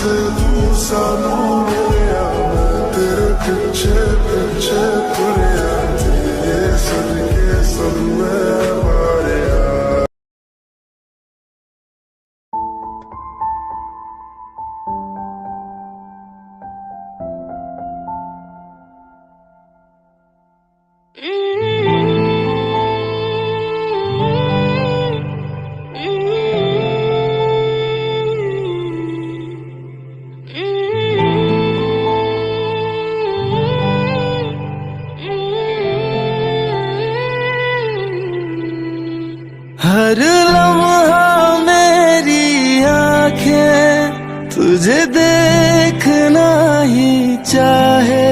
से तू सानू मिलिया, मैं तेरे पीछे पीछे तुरिया, तेरे सदके सब में मारिया। हर लम्हा मेरी आंखें तुझे देखना ही चाहे,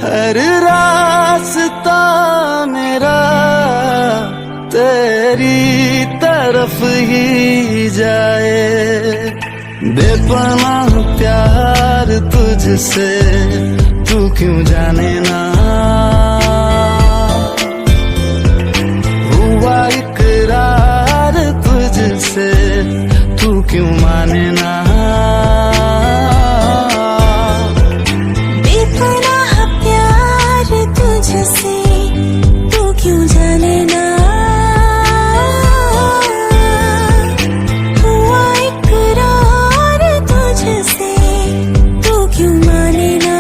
हर रास्ता मेरा तेरी तरफ ही जाए। बेपनाह प्यार तुझसे तू क्यों जाने ना, हुआ इकरार तुझसे तू क्यों माने ना। बेपनाह प्यार तुझसे तू क्यों जाने ना, हुआ इकरार तुझसे तू क्यों माने ना।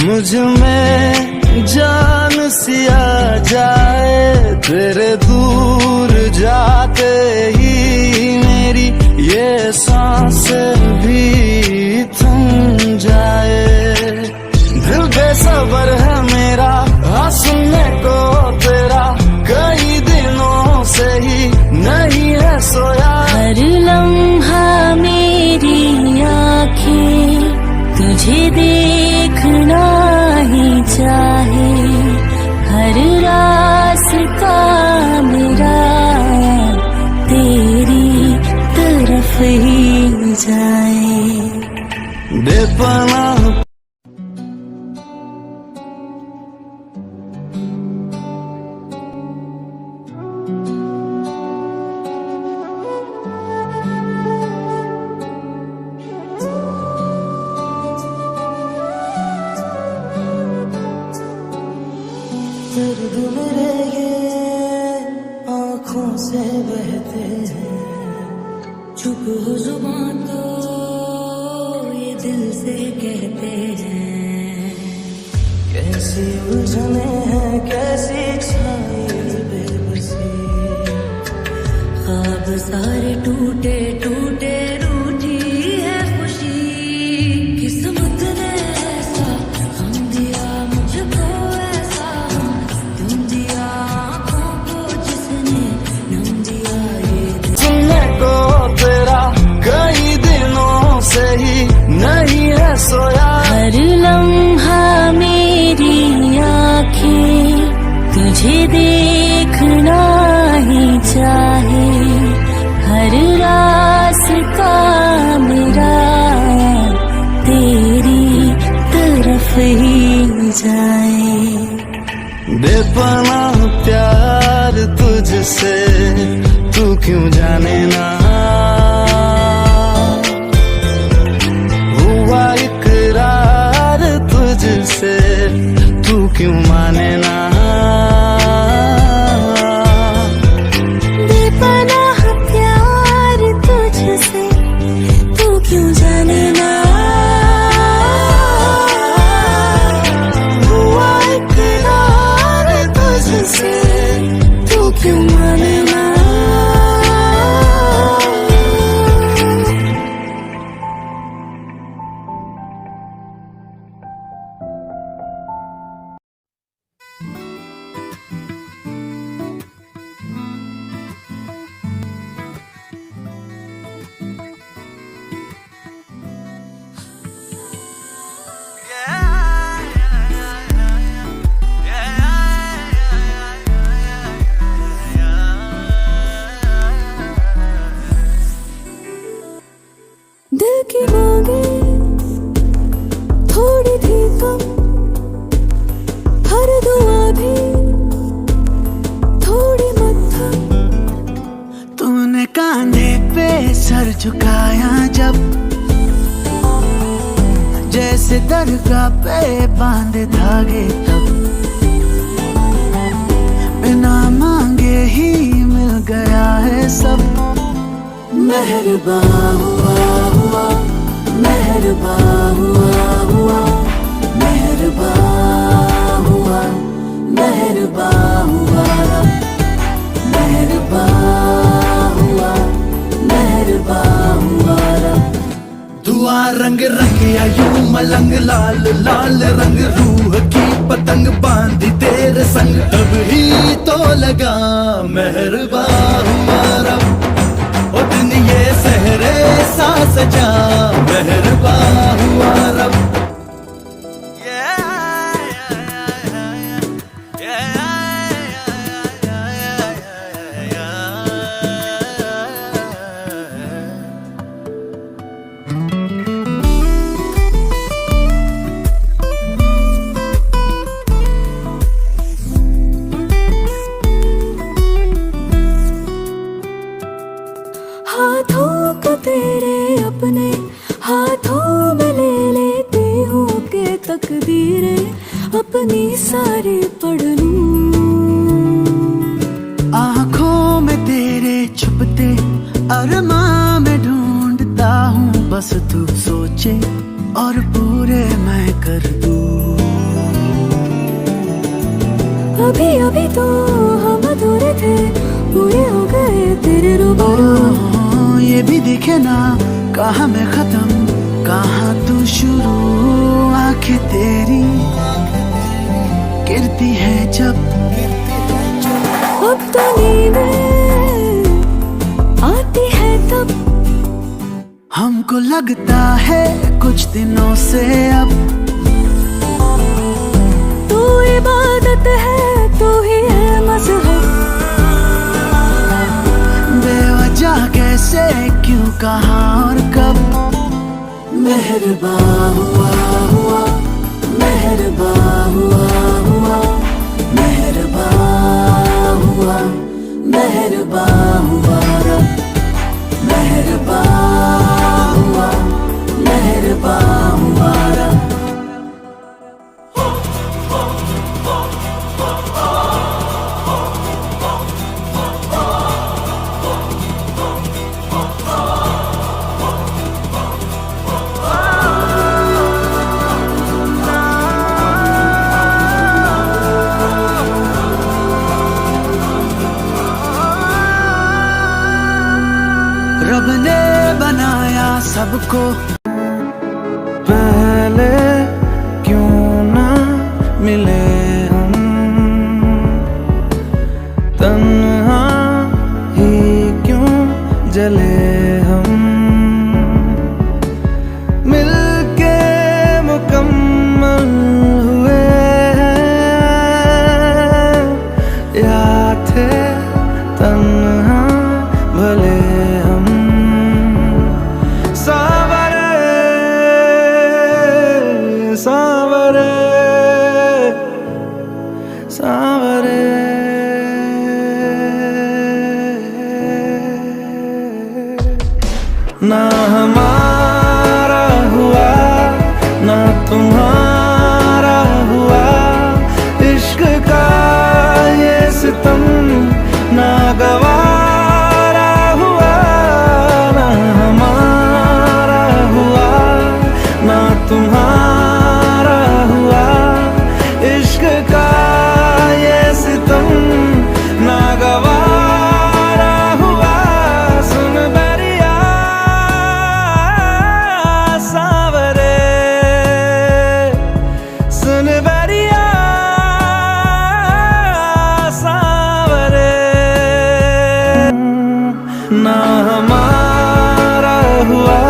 मुझ में जान सी आ जाए, तेरे दूर जाते ही मेरी ये सांस भी थम जाए। दिल बेसब्र है मेरा हाँ सुनने को तेरा, कई दिनों से ही नहीं है सोया। हर लम्हा मेरी आँखें तुझे देखना ही चाहे, हर रास्ता मेरा तेरी तरफ ही जाए। बेपनाह दर्द मेरे ये आँखों से बहते हैं, चुप हो जुबान तो ये दिल से कहते हैं। कैसी उलझने हैं कैसी छाई बेबसी, ख्वाब सारे टूटे टूटे रूठी है खुशी। किस्मत ने ऐसा गम दिया मुझको, नहीं है सोया। हर लम्हा मेरी आँखें तुझे देखना ही चाहे, हर रास्ता मेरा तेरी तरफ ही जाए। बेपनाह प्यार तुझसे तू क्यों जाने ना, हुआ इकरार तुझसे तू क्यों माने ना। बेपनाह प्यार तुझसे तू क्यों जाने ना, हुआ इकरार तुझसे तू क्यों माने ना। मांगे थोड़ी थी कम, हर दुआ भी थोड़ी मध्यम। तूने कांधे पे सर झुकाया जब, जैसे दरगाह पे बांधे धागे तब, बिना मांगे ही मिल गया है सब। मेहरबान हुआ हुआ, मेहरबान हुआ हुआ, मेहरबान हुआ, मेहरबान हुआ, मेहरबान हुआ, मेहरबान हुआ। दुआ रंग रंग या यूं मलंग, लाल लाल रंग रूह की पतंग बांधी तेरे संग, तब ही तो लगा मेहरबान हुआ रब। ओ दिन ये सहरे सा सजा, मेहरबान हुआ रब। हाथों को तेरे अपने हाथों में ले लेती हूँ के तकदीरें अपनी सारी पढ़ लूं। आँखों में तेरे छुपते अरमां में ढूंढता हूँ, बस तू सोचे और पूरे मैं कर दूं। अभी अभी तो हम अधूरे थे, पूरे हो गए तेरे रूबरू। ये भी दिखे ना कहाँ मैं खत्म कहाँ तू शुरू, आंखें तेरी गिरती है जब, अब तो नींदें आती है तब, हमको लगता है कुछ दिनों से अब। तू इबादत है तू ही है मज़हब, बेवजह कैसे क्यों कहाँ और कब। मेहरबान हुआ हुआ, मेहरबान हुआ हुआ, मेहरबान हुआ, मेहरबान हुआ रब। मेहरबान हुआ, मेहरबान हुआ रब। रब ने बनाया सबको, पहले क्यों ना मिले हम, तन्हा ही क्यों जले हम, मिलके मुकम्मल हुए हैं, या थे तन्हा भले हम। सावरे सावरे सावरे, ना हमारा हुआ ना तुम्हारा हुआ, इश्क का ये सितम ना गवारा हुआ, ना हमारा हुआ ना तुम्हारा हुआ, इश्क का ये सितम ना गवारा हुआ। सुन बरिया सावरे, सुन बरिया सावरे, ना हमारा हुआ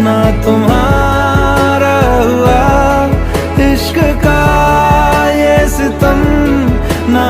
ना तुम्हारा हुआ, इश्क का ये सितम ना